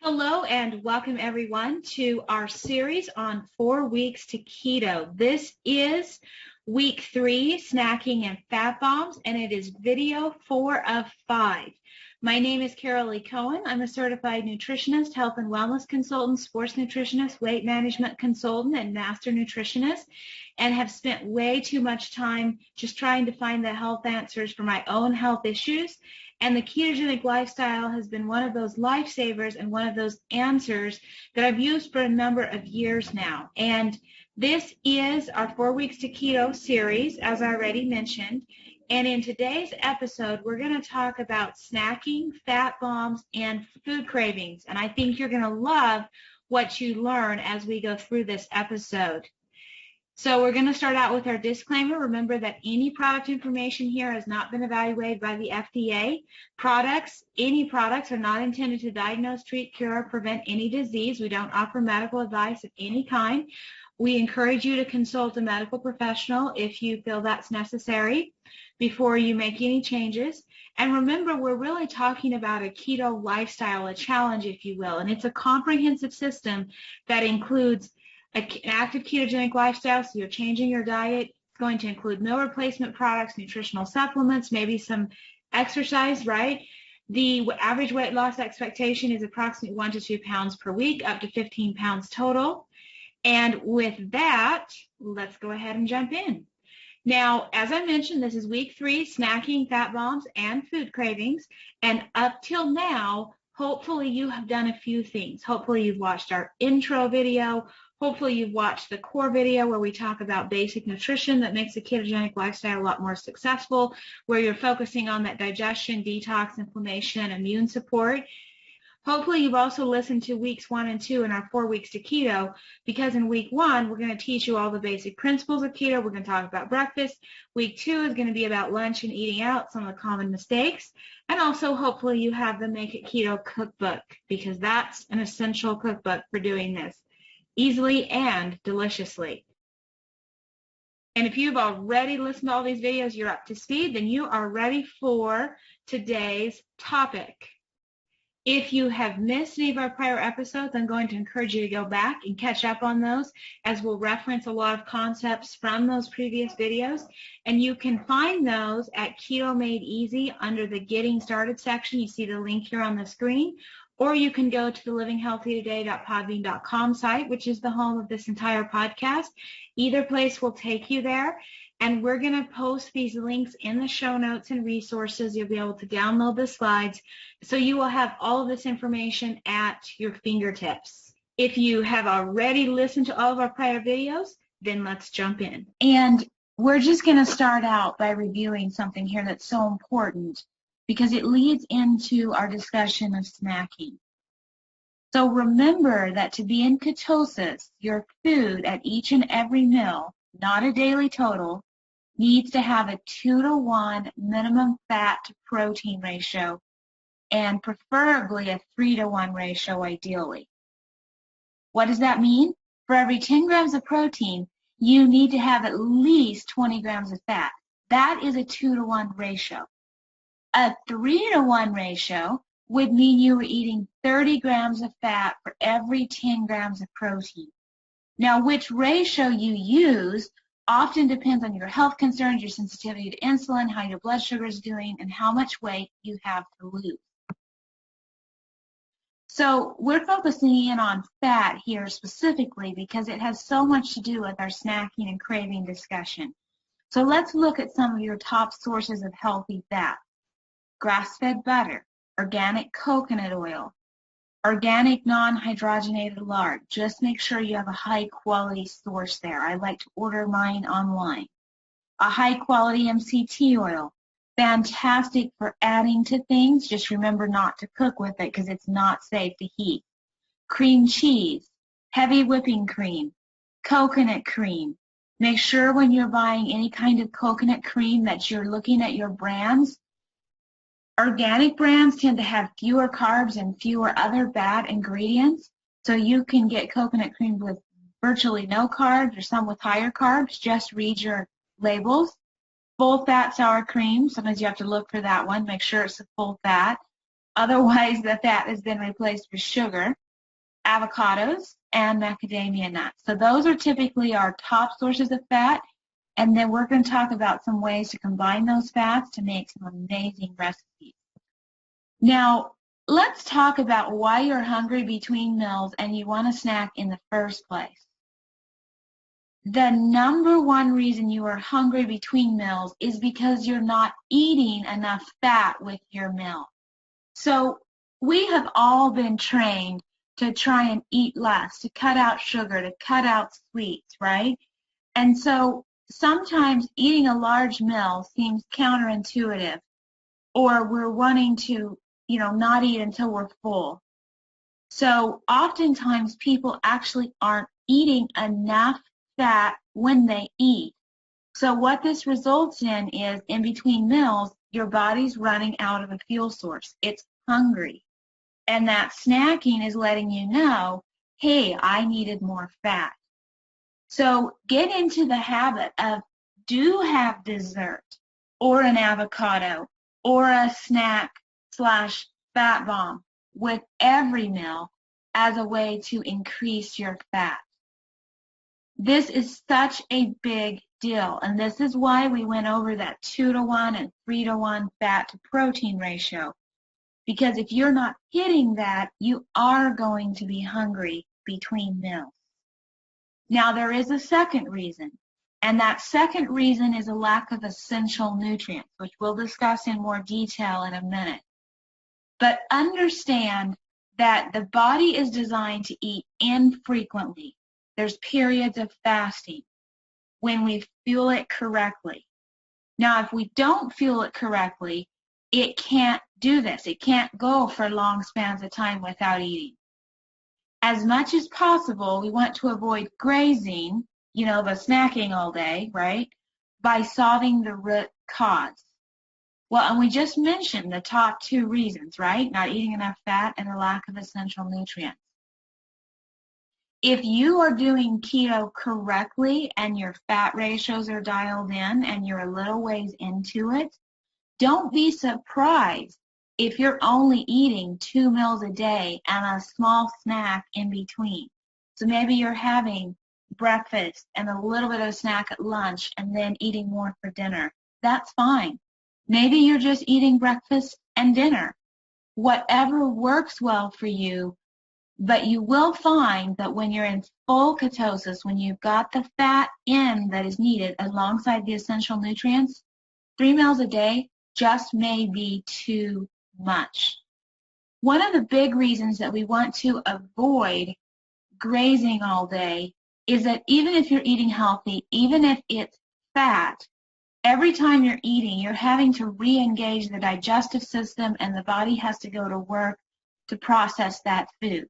Hello and welcome everyone to our series on 4 weeks to keto. This is week 3, snacking and fat bombs, and it is video 4 of 5. My name is Carol Lee Cohen. I'm a certified nutritionist, health and wellness consultant, sports nutritionist, weight management consultant, and master nutritionist, and have spent way too much time just trying to find the health answers for my own health issues. And the ketogenic lifestyle has been one of those lifesavers and one of those answers that I've used for a number of years now. And this is our 4 weeks to keto series, as I already mentioned. And in today's episode, we're going to talk about snacking, fat bombs, and food cravings. And I think you're going to love what you learn as we go through this episode. So we're going to start out with our disclaimer. Remember that any product information here has not been evaluated by the FDA. Any products are not intended to diagnose, treat, cure, or prevent any disease. We don't offer medical advice of any kind. We encourage you to consult a medical professional if you feel that's necessary before you make any changes. And remember, we're really talking about a keto lifestyle, a challenge, if you will. And it's a comprehensive system that includes an active ketogenic lifestyle, so you're changing your diet. It's going to include meal replacement products, nutritional supplements, maybe some exercise, right? The average weight loss expectation is approximately 1 to 2 pounds per week, up to 15 pounds total. And with that, let's go ahead and jump in. Now, as I mentioned, this is week 3, snacking, fat bombs, and food cravings. And up till now, hopefully you have done a few things. Hopefully you've watched our intro video. Hopefully you've watched the core video where we talk about basic nutrition that makes a ketogenic lifestyle a lot more successful, where you're focusing on that digestion, detox, inflammation, immune support. Hopefully you've also listened to weeks 1 and 2 in our 4 weeks to keto, because in week 1, we're going to teach you all the basic principles of keto. We're going to talk about breakfast. Week 2 is going to be about lunch and eating out, some of the common mistakes. And also hopefully you have the Make It Keto cookbook, because that's an essential cookbook for doing this easily and deliciously. And if you've already listened to all these videos, you're up to speed, then you are ready for today's topic. If you have missed any of our prior episodes, I'm going to encourage you to go back and catch up on those, as we'll reference a lot of concepts from those previous videos. And you can find those at Keto Made Easy under the Getting Started section. You see the link here on the screen. Or you can go to the livinghealthytoday.podbean.com site, which is the home of this entire podcast. Either place will take you there. And we're going to post these links in the show notes and resources. You'll be able to download the slides. So you will have all of this information at your fingertips. If you have already listened to all of our prior videos, then let's jump in. And we're just going to start out by reviewing something here that's so important, because it leads into our discussion of snacking. So remember that to be in ketosis, your food at each and every meal, not a daily total, needs to have a 2-to-1 minimum fat to protein ratio, and preferably a 3-to-1 ratio ideally. What does that mean? For every 10 grams of protein, you need to have at least 20 grams of fat. That is a 2-to-1 ratio. A 3-to-1 ratio would mean you were eating 30 grams of fat for every 10 grams of protein. Now, which ratio you use often depends on your health concerns, your sensitivity to insulin, how your blood sugar is doing, and how much weight you have to lose. So we're focusing in on fat here specifically because it has so much to do with our snacking and craving discussion. So let's look at some of your top sources of healthy fat. Grass-fed butter, organic coconut oil, organic non-hydrogenated lard. Just make sure you have a high-quality source there. I like to order mine online. A high-quality MCT oil. Fantastic for adding to things. Just remember not to cook with it because it's not safe to heat. Cream cheese, heavy whipping cream, coconut cream. Make sure when you're buying any kind of coconut cream that you're looking at your brands. Organic brands tend to have fewer carbs and fewer other bad ingredients, so you can get coconut cream with virtually no carbs or some with higher carbs. Just read your labels. Full fat sour cream, sometimes you have to look for that one, make sure it's a full fat. Otherwise, the fat has been replaced with sugar, avocados, and macadamia nuts. So those are typically our top sources of fat. And then we're going to talk about some ways to combine those fats to make some amazing recipes. Now, let's talk about why you're hungry between meals and you want a snack in the first place. The number one reason you are hungry between meals is because you're not eating enough fat with your meal. So we have all been trained to try and eat less, to cut out sugar, to cut out sweets, right? And so sometimes eating a large meal seems counterintuitive, or we're wanting to, not eat until we're full. So oftentimes people actually aren't eating enough fat when they eat. So what this results in is, in between meals, your body's running out of a fuel source. It's hungry. And that snacking is letting you know, hey, I needed more fat. So get into the habit of do have dessert or an avocado or a snack/fat bomb with every meal as a way to increase your fat. This is such a big deal, and this is why we went over that 2-to-1 and 3-to-1 fat to protein ratio. Because if you're not hitting that, you are going to be hungry between meals. Now, there is a second reason, and that second reason is a lack of essential nutrients, which we'll discuss in more detail in a minute. But understand that the body is designed to eat infrequently. There's periods of fasting when we fuel it correctly. Now, if we don't fuel it correctly, it can't do this. It can't go for long spans of time without eating. As much as possible, we want to avoid grazing, the snacking all day, right, by solving the root cause. Well, and we just mentioned the top two reasons, right? Not eating enough fat and the lack of essential nutrients. If you are doing keto correctly and your fat ratios are dialed in and you're a little ways into it, don't be surprised if you're only eating 2 meals a day and a small snack in between. So maybe you're having breakfast and a little bit of a snack at lunch and then eating more for dinner. That's fine. Maybe you're just eating breakfast and dinner. Whatever works well for you, but you will find that when you're in full ketosis, when you've got the fat in that is needed alongside the essential nutrients, 3 meals a day just may be too much. One of the big reasons that we want to avoid grazing all day is that even if you're eating healthy, even if it's fat, every time you're eating, you're having to re-engage the digestive system and the body has to go to work to process that food.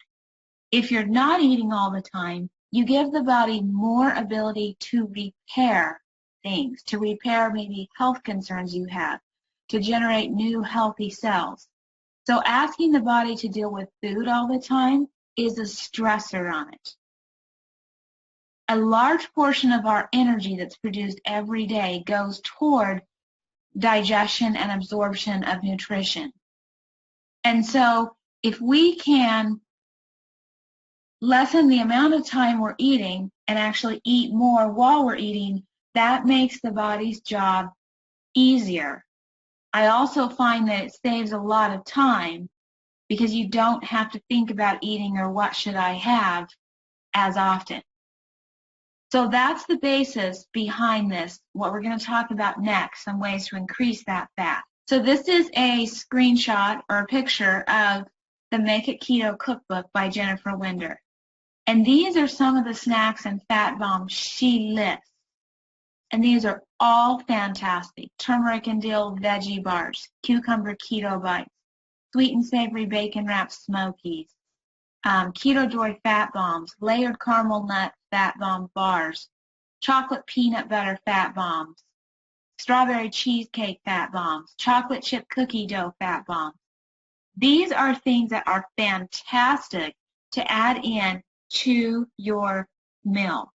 If you're not eating all the time, you give the body more ability to repair things, to repair maybe health concerns you have, to generate new healthy cells. So asking the body to deal with food all the time is a stressor on it. A large portion of our energy that's produced every day goes toward digestion and absorption of nutrition. And so if we can lessen the amount of time we're eating and actually eat more while we're eating, that makes the body's job easier. I also find that it saves a lot of time because you don't have to think about eating or what should I have as often. So that's the basis behind this, what we're going to talk about next, some ways to increase that fat. So this is a screenshot or a picture of the Make It Keto cookbook by Jennifer Winder. And these are some of the snacks and fat bombs she lists. And these are all fantastic. Turmeric and dill veggie bars, cucumber keto bites, sweet and savory bacon wrapped smokies, keto joy fat bombs, layered caramel nut fat bomb bars, chocolate peanut butter fat bombs, strawberry cheesecake fat bombs, chocolate chip cookie dough fat bombs. These are things that are fantastic to add in to your meal.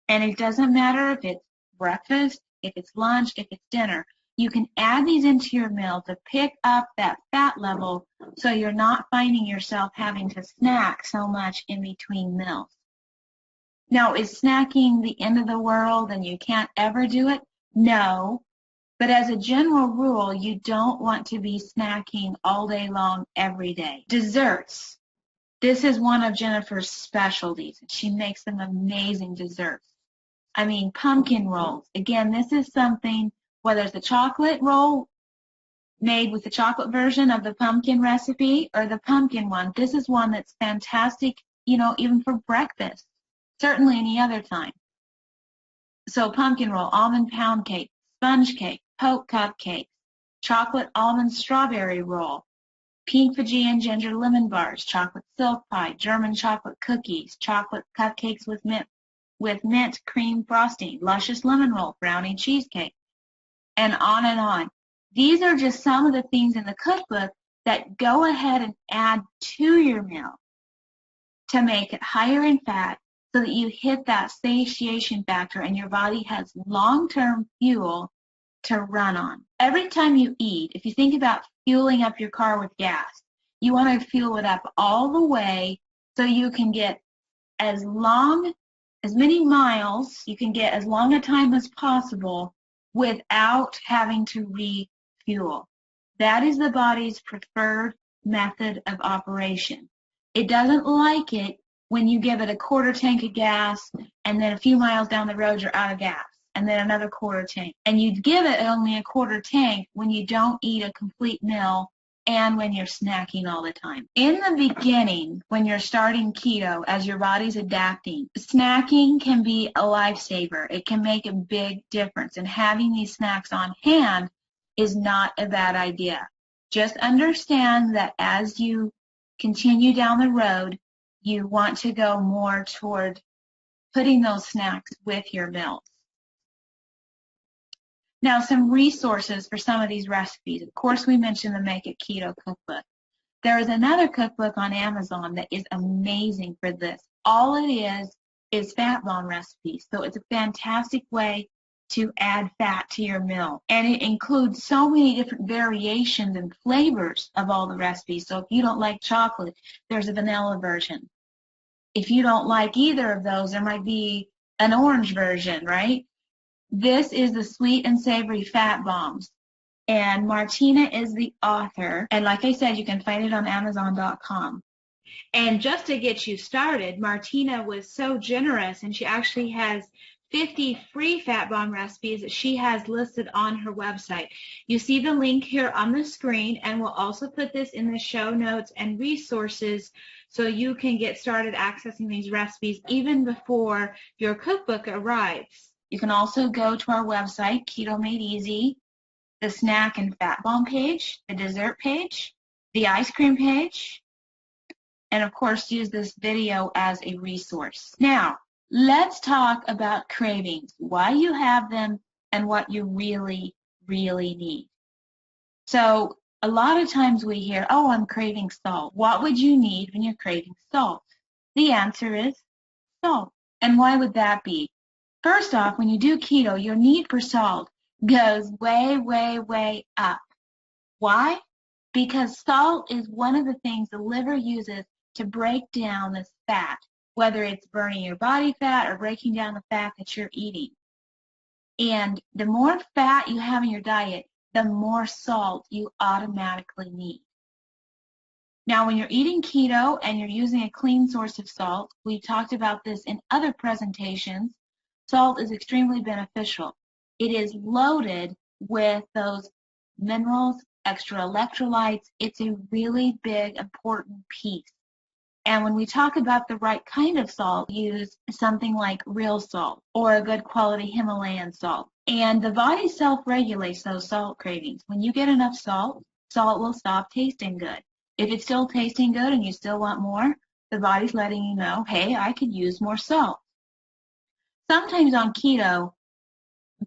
And it doesn't matter if it's breakfast, if it's lunch, if it's dinner. you can add these into your meal to pick up that fat level so you're not finding yourself having to snack so much in between meals. Now, is snacking the end of the world and you can't ever do it? No. But as a general rule, you don't want to be snacking all day long every day. Desserts. This is one of Jennifer's specialties. She makes some amazing desserts. I mean, pumpkin rolls. Again, this is something, whether it's a chocolate roll made with the chocolate version of the pumpkin recipe or the pumpkin one, this is one that's fantastic, even for breakfast. Certainly any other time. So pumpkin roll, almond pound cake, sponge cake, Poke cupcakes, chocolate almond strawberry roll, pink Fijian ginger lemon bars, chocolate silk pie, German chocolate cookies, chocolate cupcakes with mint cream frosting, luscious lemon roll, brownie cheesecake, and on and on. These are just some of the things in the cookbook that go ahead and add to your meal to make it higher in fat so that you hit that satiation factor and your body has long-term fuel to run on. Every time you eat, if you think about fueling up your car with gas, you want to fuel it up all the way so you can get as many miles, you can get as long a time as possible without having to refuel. That is the body's preferred method of operation. It doesn't like it when you give it a quarter tank of gas and then a few miles down the road you're out of gas and then another quarter tank. And you give it only a quarter tank when you don't eat a complete meal and when you're snacking all the time. In the beginning, when you're starting keto, as your body's adapting, snacking can be a lifesaver. It can make a big difference. And having these snacks on hand is not a bad idea. Just understand that as you continue down the road, you want to go more toward putting those snacks with your meals. Now, some resources for some of these recipes. Of course, we mentioned the Make It Keto cookbook. There is another cookbook on Amazon that is amazing for this. All it is fat bomb recipes. So it's a fantastic way to add fat to your meal. And it includes so many different variations and flavors of all the recipes. So if you don't like chocolate, there's a vanilla version. If you don't like either of those, there might be an orange version, right? This is the sweet and savory fat bombs. And Martina is the author. And like I said, you can find it on Amazon.com. And just to get you started, Martina was so generous, and she actually has 50 free fat bomb recipes that she has listed on her website. You see the link here on the screen, and we'll also put this in the show notes and resources so you can get started accessing these recipes even before your cookbook arrives. You can also go to our website, Keto Made Easy, the snack and fat bomb page, the dessert page, the ice cream page, and of course use this video as a resource. Now, let's talk about cravings, why you have them, and what you really, really need. So a lot of times we hear, oh, I'm craving salt. What would you need when you're craving salt? The answer is salt. And why would that be? First off, when you do keto, your need for salt goes way, way, way up. Why? Because salt is one of the things the liver uses to break down this fat, whether it's burning your body fat or breaking down the fat that you're eating. And the more fat you have in your diet, the more salt you automatically need. Now, when you're eating keto and you're using a clean source of salt, we talked about this in other presentations, salt is extremely beneficial. It is loaded with those minerals, extra electrolytes. It's a really big, important piece. And when we talk about the right kind of salt, use something like real salt or a good quality Himalayan salt. And the body self-regulates those salt cravings. When you get enough salt, salt will stop tasting good. If it's still tasting good and you still want more, the body's letting you know, hey, I could use more salt. Sometimes on keto,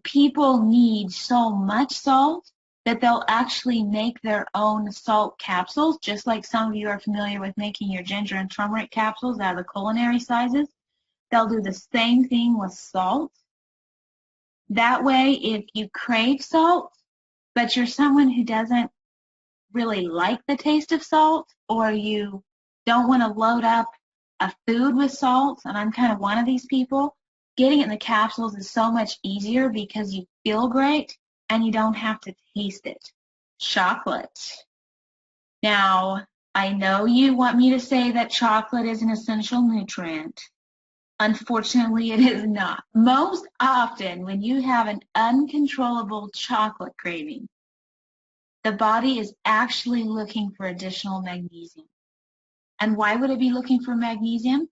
people need so much salt that they'll actually make their own salt capsules, just like some of you are familiar with making your ginger and turmeric capsules out of the culinary sizes. They'll do the same thing with salt. That way, if you crave salt, but you're someone who doesn't really like the taste of salt, or you don't want to load up a food with salt, and I'm kind of one of these people, getting it in the capsules is so much easier because you feel great and you don't have to taste it. Chocolate. Now, I know you want me to say that chocolate is an essential nutrient. Unfortunately, it is not. Most often, when you have an uncontrollable chocolate craving, the body is actually looking for additional magnesium. And why would it be looking for magnesium?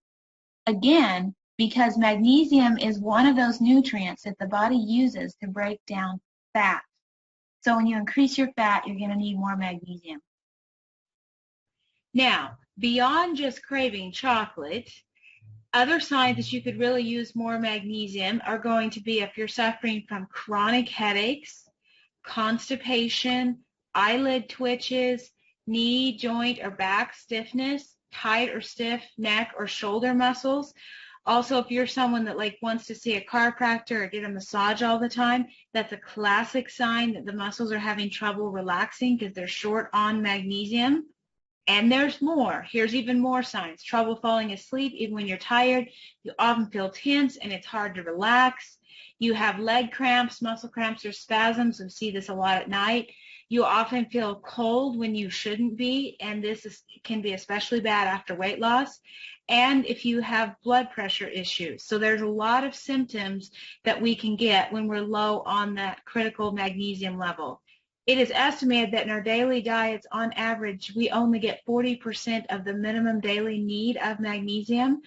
Again, because magnesium is one of those nutrients that the body uses to break down fat. So when you increase your fat, you're going to need more magnesium. Now, beyond just craving chocolate, other signs that you could really use more magnesium are going to be if you're suffering from chronic headaches, constipation, eyelid twitches, knee, joint, or back stiffness, tight or stiff neck or shoulder muscles. Also, if you're someone that wants to see a chiropractor or get a massage all the time, that's a classic sign that the muscles are having trouble relaxing because they're short on magnesium. And there's more. Here's even more signs. Trouble falling asleep even when you're tired. You often feel tense and it's hard to relax. You have leg cramps, muscle cramps, or spasms. We see this a lot at night. You often feel cold when you shouldn't be, and can be especially bad after weight loss. And if you have blood pressure issues. So there's a lot of symptoms that we can get when we're low on that critical magnesium level. It is estimated that in our daily diets, on average, we only get 40% of the minimum daily need of magnesium,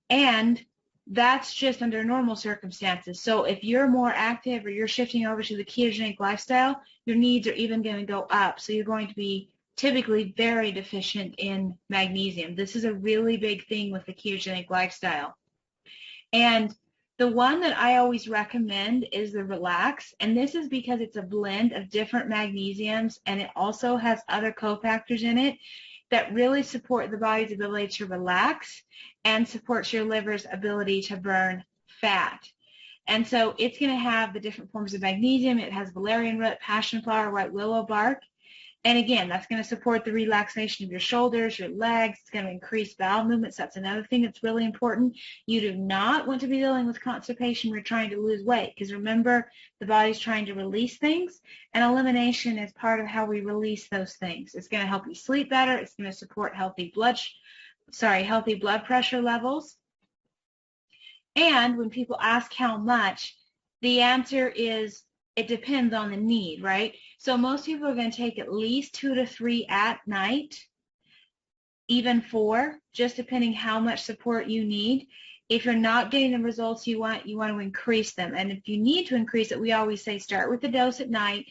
and that's just under normal circumstances. So if you're more active or you're shifting over to the ketogenic lifestyle, your needs are even going to go up. So you're going to be typically very deficient in magnesium. This is a really big thing with the ketogenic lifestyle. And the one that I always recommend is the Relax, and this is because it's a blend of different magnesiums, and it also has other cofactors in it that really support the body's ability to relax and supports your liver's ability to burn fat. And so it's going to have the different forms of magnesium. It has valerian root, passion flower, white willow bark. And again, that's going to support the relaxation of your shoulders, your legs. It's going to increase bowel movements. That's another thing that's really important. You do not want to be dealing with constipation when you're trying to lose weight, because remember, the body's trying to release things, and elimination is part of how we release those things. It's going to help you sleep better. It's going to support healthy blood pressure levels. And when people ask how much, the answer is it depends on the need, right? So most people are going to take at least 2 to 3 at night, even 4, just depending how much support you need. If you're not getting the results you want to increase them. And if you need to increase it, we always say start with the dose at night,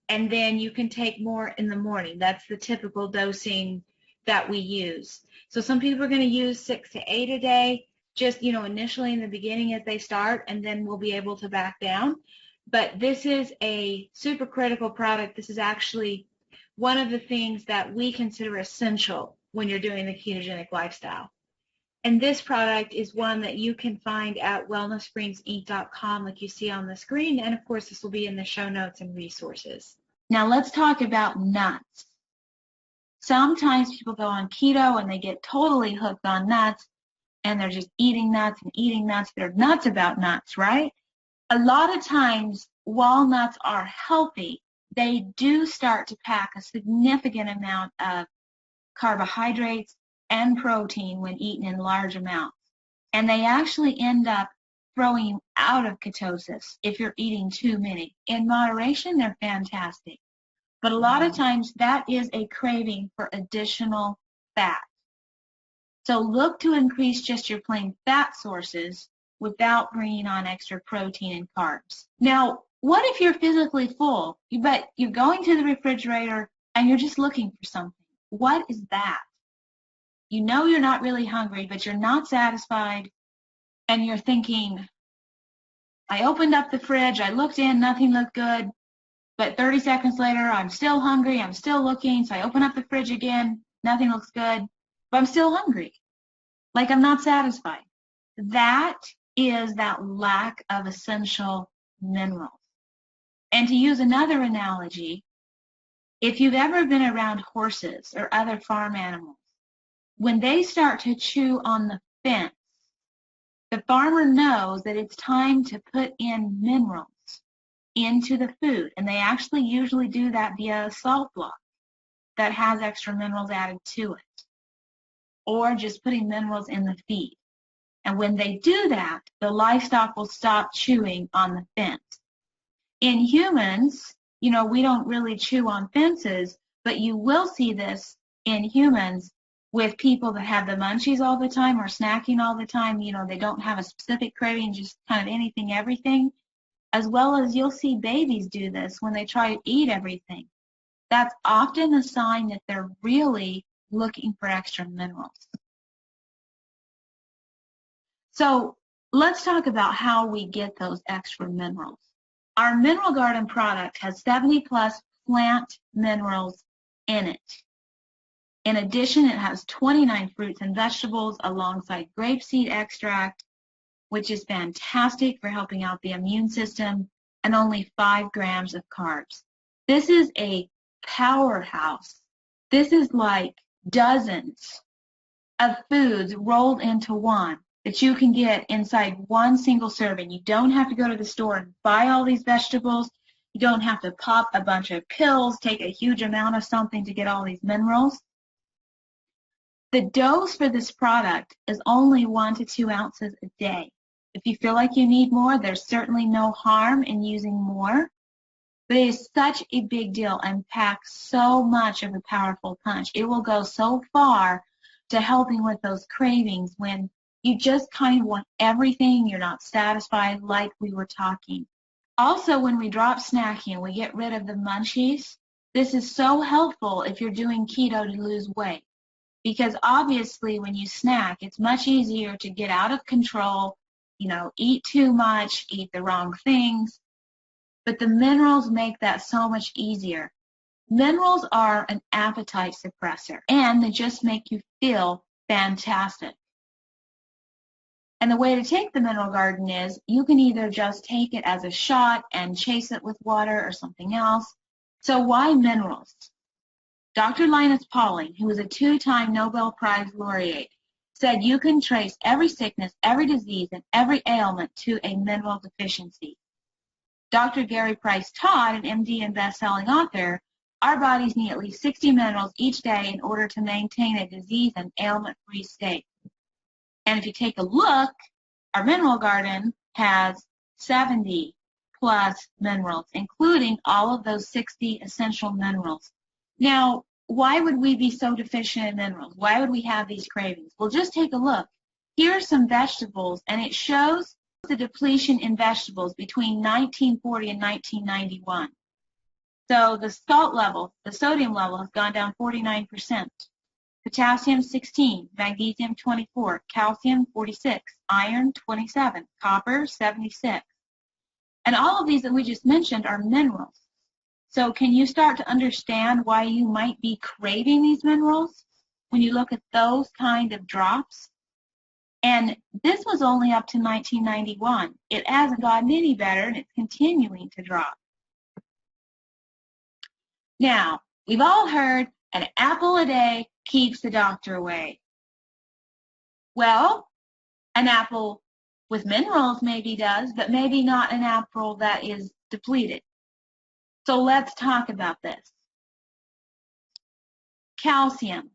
and then you can take more in the morning. That's the typical dosing that we use. So some people are going to use 6 to 8 a day, just, initially in the beginning as they start, and then we'll be able to back down. But this is a super critical product. This is actually one of the things that we consider essential when you're doing the ketogenic lifestyle. And this product is one that you can find at wellnesssprings.com like you see on the screen. And of course, this will be in the show notes and resources. Now let's talk about nuts. Sometimes people go on keto and they get totally hooked on nuts, and they're just eating nuts and eating nuts. They're nuts about nuts, right? A lot of times, walnuts are healthy. They do start to pack a significant amount of carbohydrates and protein when eaten in large amounts. And they actually end up throwing you out of ketosis if you're eating too many. In moderation, they're fantastic. But a lot of times, that is a craving for additional fat. So look to increase just your plain fat sources without bringing on extra protein and carbs. Now, what if you're physically full, but you're going to the refrigerator and you're just looking for something? What is that? You know you're not really hungry, but you're not satisfied, and you're thinking, I opened up the fridge, I looked in, nothing looked good, but 30 seconds later, I'm still hungry, I'm still looking, so I open up the fridge again, nothing looks good, but I'm still hungry. Like I'm not satisfied. That is that lack of essential minerals. And to use another analogy, if you've ever been around horses or other farm animals, when they start to chew on the fence, the farmer knows that it's time to put in minerals into the food. And they actually usually do that via a salt block that has extra minerals added to it, or just putting minerals in the feed. And when they do that, the livestock will stop chewing on the fence. In humans, we don't really chew on fences, but you will see this in humans with people that have the munchies all the time or snacking all the time. They don't have a specific craving, just kind of anything, everything. As well as you'll see babies do this when they try to eat everything. That's often a sign that they're really looking for extra minerals. So let's talk about how we get those extra minerals. Our Mineral Garden product has 70 plus plant minerals in it. In addition, it has 29 fruits and vegetables alongside grapeseed extract, which is fantastic for helping out the immune system, and only 5 grams of carbs. This is a powerhouse. This is like dozens of foods rolled into one that you can get inside one single serving. You don't have to go to the store and buy all these vegetables. You don't have to pop a bunch of pills, take a huge amount of something to get all these minerals. The dose for this product is only 1 to 2 ounces a day. If you feel like you need more, there's certainly no harm in using more. But it is such a big deal and packs so much of a powerful punch. It will go so far to helping with those cravings when you just kind of want everything, you're not satisfied, like we were talking. Also, when we drop snacking, we get rid of the munchies. This is so helpful if you're doing keto to lose weight. Because obviously when you snack, it's much easier to get out of control, eat too much, eat the wrong things. But the minerals make that so much easier. Minerals are an appetite suppressor, and they just make you feel fantastic. And the way to take the Mineral Garden is you can either just take it as a shot and chase it with water or something else. So why minerals? Dr. Linus Pauling, who was a 2-time Nobel Prize laureate, said you can trace every sickness, every disease, and every ailment to a mineral deficiency. Dr. Gary Price Todd, an MD and best-selling author, our bodies need at least 60 minerals each day in order to maintain a disease and ailment-free state. And if you take a look, our Mineral Garden has 70 plus minerals, including all of those 60 essential minerals. Now, why would we be so deficient in minerals? Why would we have these cravings? Well, just take a look. Here are some vegetables, and it shows the depletion in vegetables between 1940 and 1991. So the salt level, the sodium level has gone down 49%. Potassium 16, magnesium 24, calcium 46, iron 27, copper 76. And all of these that we just mentioned are minerals. So can you start to understand why you might be craving these minerals when you look at those kind of drops? And this was only up to 1991. It hasn't gotten any better, and it's continuing to drop. Now, we've all heard an apple a day keeps the doctor away. Well, an apple with minerals maybe does, but maybe not an apple that is depleted. So let's talk about this. Calcium.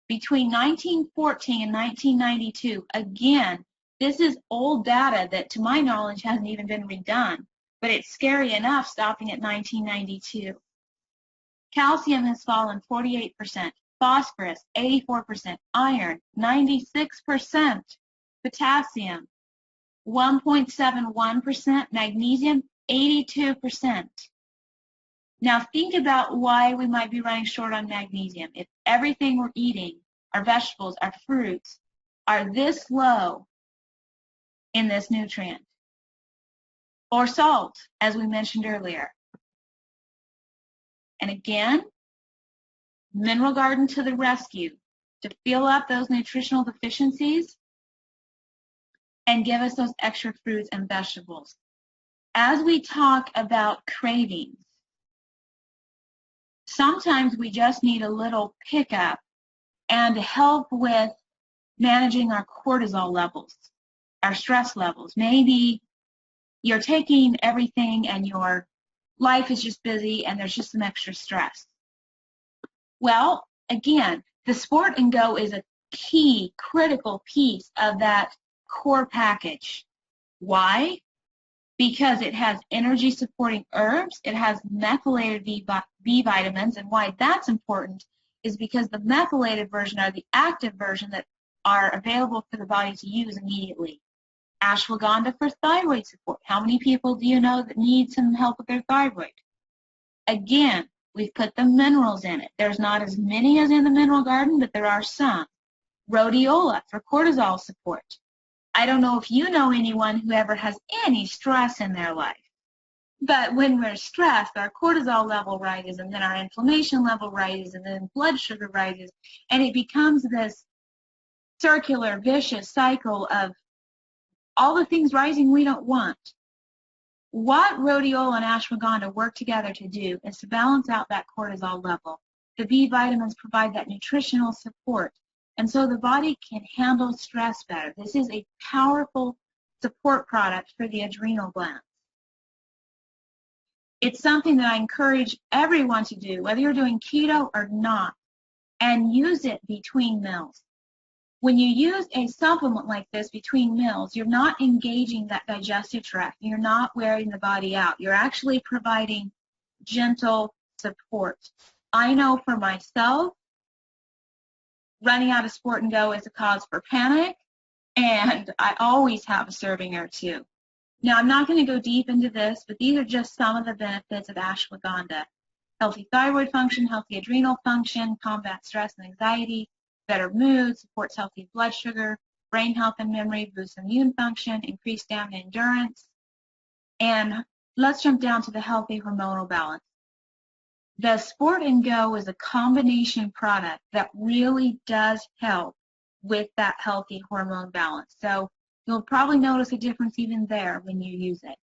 Between 1914 and 1992, again, this is old data that to my knowledge hasn't even been redone, but it's scary enough stopping at 1992. Calcium has fallen 48%, phosphorus 84%, iron 96%, potassium 1.71%, magnesium 82%. Now think about why we might be running short on magnesium. If everything we're eating, our vegetables, our fruits, are this low in this nutrient. Or salt, as we mentioned earlier. And again, Mineral Garden to the rescue to fill up those nutritional deficiencies and give us those extra fruits and vegetables. as we talk about cravings, sometimes we just need a little pickup and help with managing our cortisol levels, our stress levels. Maybe you're taking everything and your life is just busy and there's just some extra stress. Well, again, the Sport and Go is a key, critical piece of that core package. Why? Because it has energy-supporting herbs, it has methylated B vitamins, and why that's important is because the methylated version are the active version that are available for the body to use immediately. Ashwagandha for thyroid support. How many people do you know that need some help with their thyroid? Again, we've put the minerals in it. There's not as many as in the mineral garden, but there are some. Rhodiola for cortisol support. I don't know if you know anyone who ever has any stress in their life. But when we're stressed, our cortisol level rises, and then our inflammation level rises, and then blood sugar rises, and it becomes this circular, vicious cycle of all the things rising we don't want. What rhodiola and ashwagandha work together to do is to balance out that cortisol level. The B vitamins provide that nutritional support, and so the body can handle stress better. This is a powerful support product for the adrenal glands. It's something that I encourage everyone to do, whether you're doing keto or not, and use it between meals. When you use a supplement like this between meals, you're not engaging that digestive tract. You're not wearing the body out. You're actually providing gentle support. I know for myself, running out of Sport and Go is a cause for panic, and I always have a serving or two. Now, I'm not going to go deep into this, but these are just some of the benefits of ashwagandha. Healthy thyroid function, healthy adrenal function, combat stress and anxiety, better mood, supports healthy blood sugar, brain health and memory, boosts immune function, increased stamina and endurance. And let's jump down to the healthy hormonal balance. The Sport and Go is a combination product that really does help with that healthy hormone balance. So you'll probably notice a difference even there when you use it.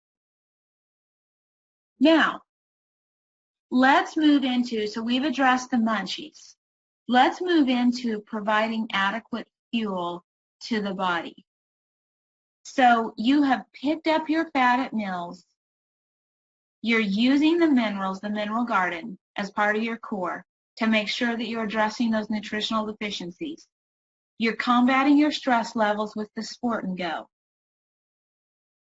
Now, let's move into, so we've addressed the munchies. Let's move into providing adequate fuel to the body. So you have picked up your fat at meals. You're using the minerals, the mineral garden, as part of your core to make sure that you're addressing those nutritional deficiencies. You're combating your stress levels with the Sport and Go.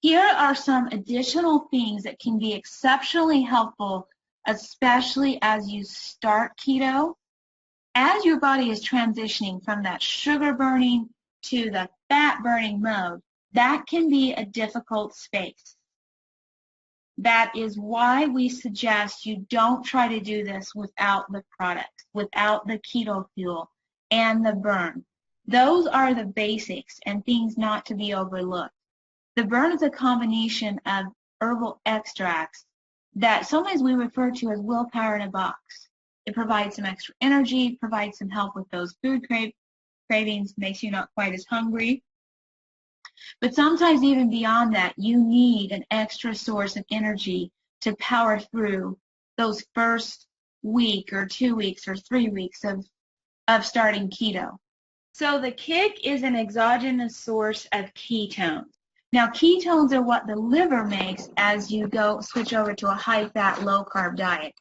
Here are some additional things that can be exceptionally helpful, especially as you start keto. As your body is transitioning from that sugar burning to the fat burning mode, that can be a difficult space. That is why we suggest you don't try to do this without the product, without the keto fuel and the burn. Those are the basics and things not to be overlooked. The burn is a combination of herbal extracts that sometimes we refer to as willpower in a box. It provides some extra energy, provides some help with those food cravings, makes you not quite as hungry. But sometimes even beyond that, you need an extra source of energy to power through those first week or 2 weeks or 3 weeks of starting keto. So the kick is an exogenous source of ketones. Now, ketones are what the liver makes as you switch over to a high-fat, low-carb diet.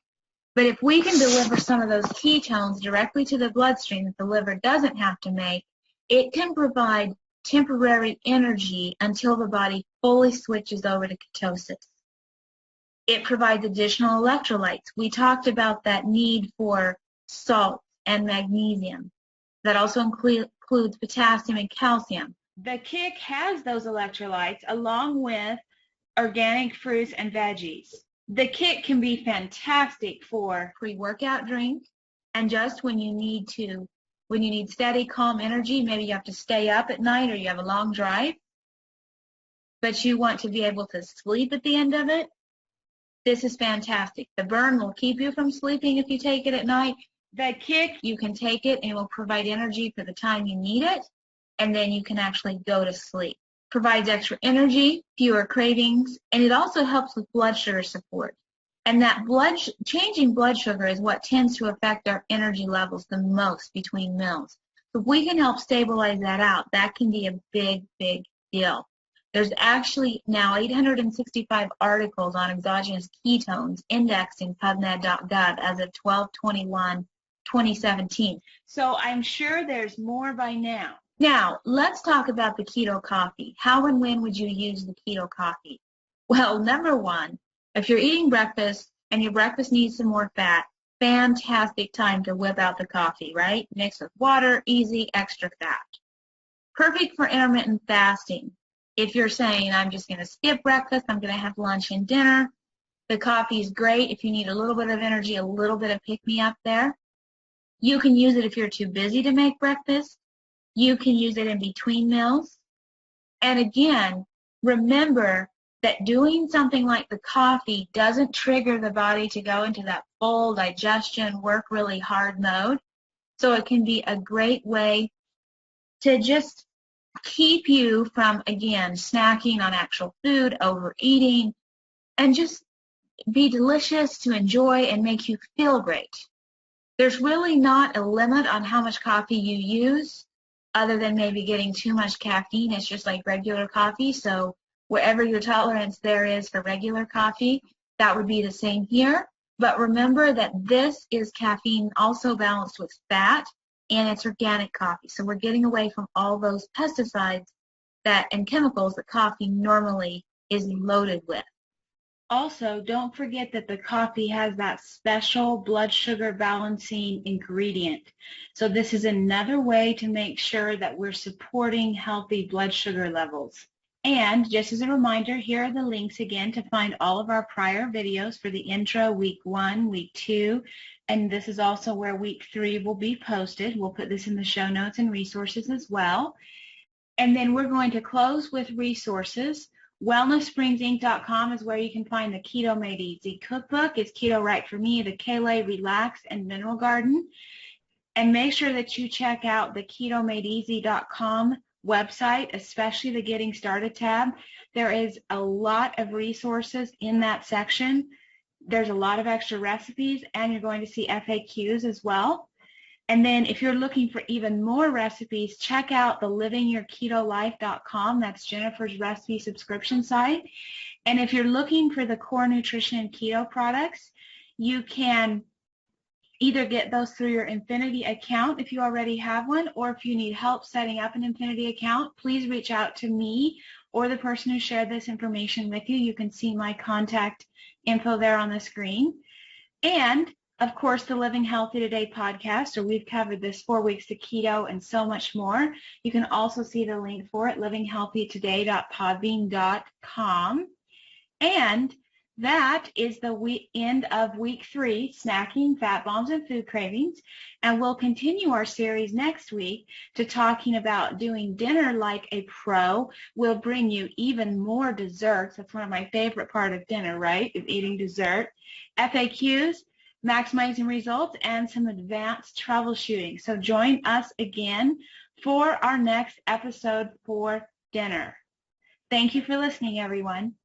But if we can deliver some of those ketones directly to the bloodstream that the liver doesn't have to make, it can provide temporary energy until the body fully switches over to ketosis. It provides additional electrolytes. We talked about that need for salt and magnesium. That also includes potassium and calcium. The kick has those electrolytes along with organic fruits and veggies. The kick can be fantastic for pre-workout drink and just when you need steady, calm energy, maybe you have to stay up at night or you have a long drive, but you want to be able to sleep at the end of it. This is fantastic. The burn will keep you from sleeping if you take it at night. The kick, you can take it and it will provide energy for the time you need it, and then you can actually go to sleep. provides extra energy, fewer cravings, and it also helps with blood sugar support. And that changing blood sugar is what tends to affect our energy levels the most between meals. So if we can help stabilize that out, that can be a big, big deal. There's actually now 865 articles on exogenous ketones indexed in PubMed.gov as of 12/21/2017. So I'm sure there's more by now. Now, let's talk about the keto coffee. How and when would you use the keto coffee? Well, number one, if you're eating breakfast and your breakfast needs some more fat, fantastic time to whip out the coffee, right? Mix with water, easy, extra fat. Perfect for intermittent fasting. If you're saying, I'm just going to skip breakfast, I'm going to have lunch and dinner, the coffee is great if you need a little bit of energy, a little bit of pick-me-up there. You can use it if you're too busy to make breakfast. You can use it in between meals. And again, remember that doing something like the coffee doesn't trigger the body to go into that full digestion, work really hard mode. So it can be a great way to just keep you from, again, snacking on actual food, overeating, and just be delicious to enjoy and make you feel great. There's really not a limit on how much coffee you use other than maybe getting too much caffeine. It's just like regular coffee. So wherever your tolerance there is for regular coffee, that would be the same here. But remember that this is caffeine also balanced with fat, and it's organic coffee. So we're getting away from all those pesticides and chemicals that coffee normally is loaded with. Also, don't forget that the coffee has that special blood sugar balancing ingredient. So this is another way to make sure that we're supporting healthy blood sugar levels. And just as a reminder, here are the links again to find all of our prior videos for the intro, week 1, week 2, and this is also where week 3 will be posted. We'll put this in the show notes and resources as well. And then we're going to close with resources. WellnessSpringsInc.com is where you can find the Keto Made Easy cookbook. It's Keto Right for Me, the Kale, Relax, and Mineral Garden. And make sure that you check out the KetoMadeEasy.com website, especially the Getting Started tab. There is a lot of resources in that section. There's a lot of extra recipes, and you're going to see FAQs as well. And then if you're looking for even more recipes, check out the livingyourketolife.com. That's Jennifer's recipe subscription site. And if you're looking for the core nutrition and keto products, you can either get those through your Infinity account if you already have one, or if you need help setting up an Infinity account, please reach out to me or the person who shared this information with you. You can see my contact info there on the screen. And of course, the Living Healthy Today podcast, where we've covered this 4 weeks to keto and so much more. You can also see the link for it, livinghealthytoday.podbean.com. And that is the end of week 3, snacking, fat bombs, and food cravings. And we'll continue our series next week to talking about doing dinner like a pro. We'll bring you even more desserts. That's one of my favorite part of dinner, right, is eating dessert. FAQs, maximizing results, and some advanced troubleshooting. So join us again for our next episode for dinner. Thank you for listening, everyone.